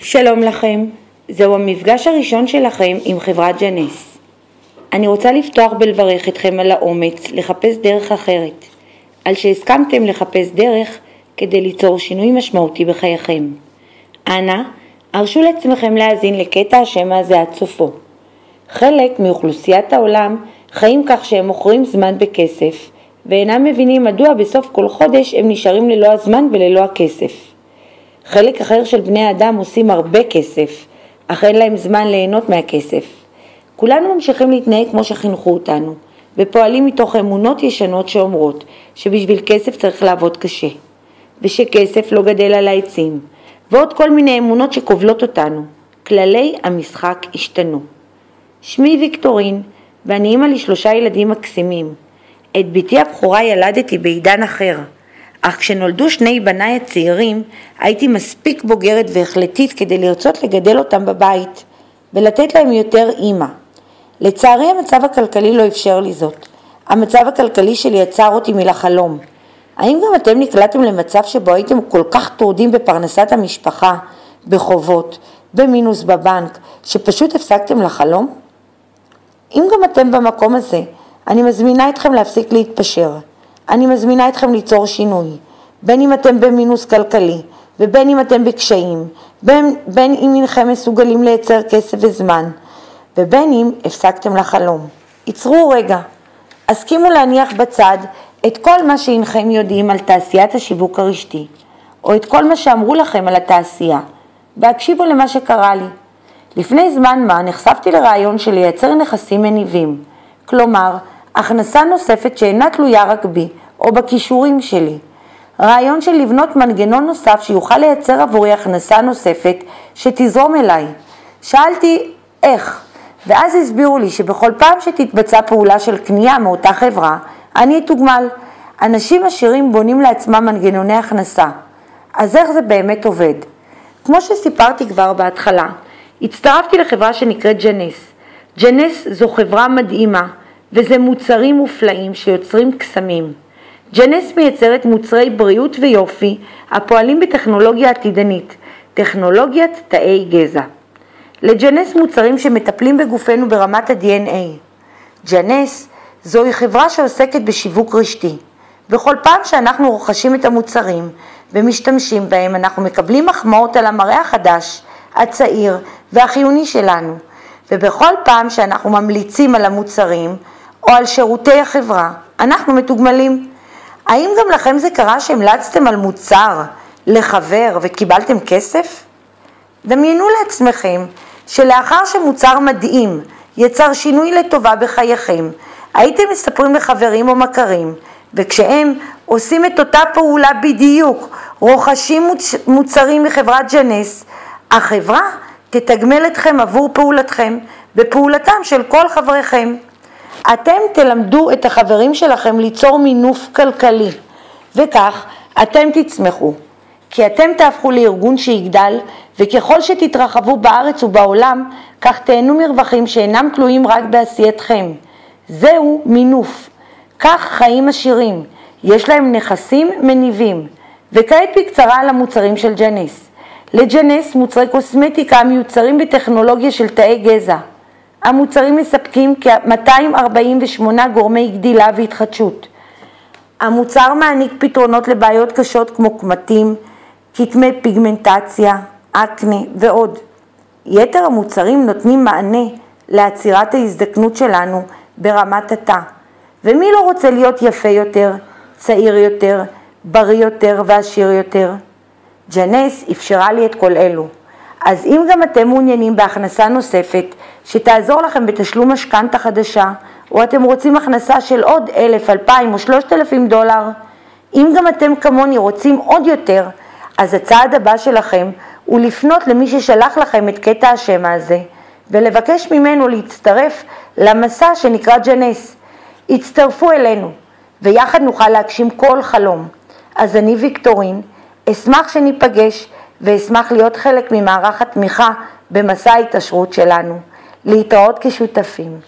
שלום לכם, זהו המפגש הראשון שלכם עם חברת ג'נס. אני רוצה לפתוח בלברך אתכם על האומץ לחפש דרך אחרת, על שהסכמתם לחפש דרך כדי ליצור שינוי משמעותי בחייכם. אנא, הרשו לעצמכם להאזין לקטע השם הזה עד סופו. חלק מאוכלוסיית העולם חיים כך שהם מוכרים זמן בכסף, ואינם מבינים מדוע בסוף כל חודש הם נשארים ללא הזמן וללא הכסף. חלק אחר של בני האדם עושים הרבה כסף, אך אין להם זמן ליהנות מהכסף. כולנו ממשיכים להתנהג כמו שחינכו אותנו, ופועלים מתוך אמונות ישנות שאומרות שבשביל כסף צריך לעבוד קשה, ושכסף לא גדל על העצים, ועוד כל מיני אמונות שכובלות אותנו. כללי המשחק השתנו. שמי ויקטורין, ואני אימא ל3 ילדים מקסימים. את ביתי הבכורה ילדתי בעידן אחר, אך כשנולדו 2 בניי הצעירים, הייתי מספיק בוגרת והחלטית כדי לרצות לגדל אותם בבית, ולתת להם יותר אימא. לצערי המצב הכלכלי לא אפשר לי זאת. המצב הכלכלי שלי עצר אותי מלחלום. האם גם אתם נקלעתם למצב שבו הייתם כל כך טרודים בפרנסת המשפחה, בחובות, במינוס בבנק, שפשוט הפסקתם לחלום? אם גם אתם במקום הזה, אני מזמינה אתכם להפסיק להתפשר. אני מזמינה אתכם ליצור שינוי, בין אם אתם במינוס כלכלי, ובין אם אתם בקשיים, בין אם אינכם מסוגלים לייצר כסף וזמן, ובין אם הפסקתם לחלום. יצרו רגע, הסכימו להניח בצד את כל מה שאינכם יודעים על תעשיית השיווק הרשתי, או את כל מה שאמרו לכם על התעשייה, והקשיבו למה שקרה לי. לפני זמן מה נחשפתי לרעיון של לייצר נכסים מניבים, כלומר, הכנסה נוספת שאינה תלויה רק בי או בכישורים שלי. רעיון של לבנות מנגנון נוסף שיוכל לייצר עבורי הכנסה נוספת שתזרום אליי. שאלתי איך, ואז הסבירו לי שבכל פעם שתתבצע פעולה של קנייה מאותה חברה, אני אתוגמל. אנשים עשירים בונים לעצמם מנגנוני הכנסה. אז איך זה באמת עובד? כמו שסיפרתי כבר בהתחלה, הצטרפתי לחברה שנקראת ג'נס. ג'נס זו חברה מדהימה, וזה מוצרים מופלאים שיוצרים קסמים. ג'נס מייצרת מוצרי בריאות ויופי הפועלים בטכנולוגיה עתידנית, טכנולוגיית תאי גזע. לג'נס מוצרים שמטפלים בגופנו ברמת ה-DNA. ג'נס זוהי חברה שעוסקת בשיווק רשתי. בכל פעם שאנחנו רוכשים את המוצרים ומשתמשים בהם, אנחנו מקבלים מחמאות על המראה החדש, הצעיר והחיוני שלנו. ובכל פעם שאנחנו ממליצים על המוצרים או על שירותי החברה, אנחנו מתוגמלים. האם גם לכם זה קרה שהמלצתם על מוצר לחבר וקיבלתם כסף? דמיינו לעצמכם שלאחר שמוצר מדהים יצר שינוי לטובה בחייכם, הייתם מספרים לחברים או מכרים, וכשהם עושים את אותה פעולה בדיוק, רוכשים מוצרים מחברת ג'נס, החברה תתגמל אתכם עבור פעולתכם בפעולתם של כל חבריכם. אתם תלמדו את החברים שלכם ליצור מינוף כלכלי, וכך אתם תצמחו, כי אתם תהפכו לארגון שיגדל, וככל שתתרחבו בארץ ובעולם, כך תהנו מרווחים שאינם תלויים רק בעשייתכם. זהו מינוף. כך חיים עשירים, יש להם נכסים מניבים. וכעת בקצרה על המוצרים של ג'נס. לג'נס מוצרי קוסמטיקה מיוצרים בטכנולוגיה של תאי גזע. המוצרים מספקים כ-248 גורמי גדילה והתחדשות. המוצר מעניק פתרונות לבעיות קשות כמו קמטים, כתמי פיגמנטציה, אקנה ועוד. יתר המוצרים נותנים מענה לעצירת ההזדקנות שלנו ברמת התא. ומי לא רוצה להיות יפה יותר, צעיר יותר, בריא יותר ועשיר יותר? ג'נס אפשרה לי את כל אלו. אז אם גם אתם מעוניינים בהכנסה נוספת שתעזור לכם בתשלום משכנתא חדשה, או אתם רוצים הכנסה של עוד 1,000, 2,000 או 3,000 דולר, אם גם אתם כמוני רוצים עוד יותר, אז הצעד הבא שלכם הוא לפנות למי ששלח לכם את קטע השם הזה, ולבקש ממנו להצטרף למסע שנקרא ג'נס. הצטרפו אלינו, ויחד נוכל להגשים כל חלום. אז אני ויקטורין, אשמח שניפגש, ואשמח להיות חלק ממערך התמיכה במסע ההתעשרות שלנו. להתראות כשותפים.